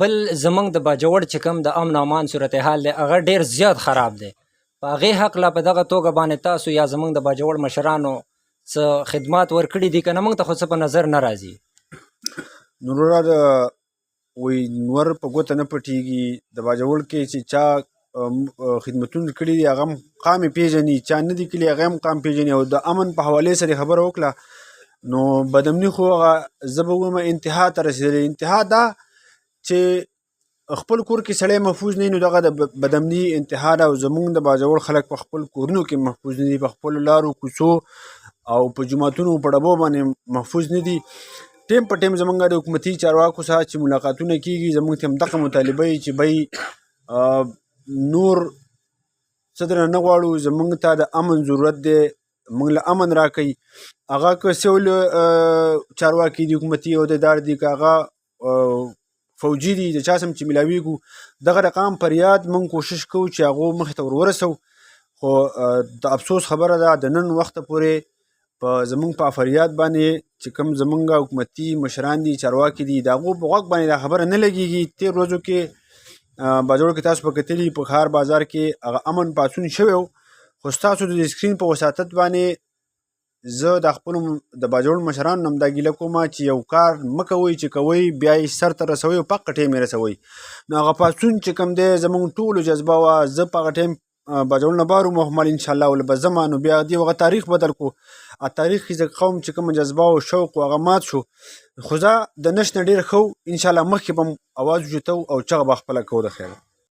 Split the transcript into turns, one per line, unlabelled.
بل زمونږ د باجوړ چې کوم د امن او امان صورتحال دی هغه ډېر زیات خراب دی. په هغې هکله په دغه توګه باندې تاسو یا زمونږ د باجوړ مشرانو څه خدمات ورکړي دي که نه موږ ته خو څه په نظر نه راځي.
نو وروره وایي نور په ګوته نه پټېږي د باجوړ کې چې چا خدمتونه کړي دي هغه هم قام یې پېژني، چا نه دي کړي هغه هم قام پېژني. او د امن په حوالې سره خبره وکړه نو بدامني خو هغه زه به ووایم انتها ته رسېدلې. انتها دا چې خپل کور کې سړی محفوظ نه وي نو دغه د بدامني انتها ده. او زمونږ د باجوړ خلک په خپل کورونو کې محفوظ نه دي، په خپلو لارو کوڅو او په جوماتونو په ډبو باندې محفوظ نه دي. ټیم په ټیم زمونږ د حکومتي چارواکو سره چې ملاقاتونه کېږي زمونږ ته همدغه مطالبه وي چې بی نور څه درنه نه غواړو، زمونږ ته د امن ضرورت دی، موږ له امن راکوي. هغه که سول چارواکي دي حکومتي عهدهدار دي که هغه فوجي دي، د چا سم چې ملاویږو دغه رقم فریاد موږ کوشش کوو چې هغو مخې ته ورورسوو. خو د افسوس خبره ده د نن وخته پورې په زمونږ په فریاد باندې چې کوم زمونږ حکومتي مشران دي چارواکي دي د هغو په غوږ باندې دا خبره نه لګېږي. تېر ورځو کې باجوړ کې تاسو په کتلي په ښار بازار کې هغه امن پاڅون شوی و، خو ستاسو د سکرین په وساطت باندې زه د خپلو د باجوړ مشرانو نه هم دا ګیله کومه چې یو کار مه کوئ چې کوئ بیا یې سر ته رسوئ او په حقه ټایم یې رسوئ. نو هغه پاڅون چې کوم دی زموږ ټولو جذبه وه. زه په هغه ټایم باجوړ نه بار وم او همال انشاءالله ول به ځمه نو بیا دې هغه تاریخ بدل کړو. تاریخ کې زه قوم چې کومه جذبه او شوق و هغه مات شو. خو زه د نش نه ډېر ښه انشاءالله مخکې به هم اواز اوچتو او چغه به خپله کوو. د خیره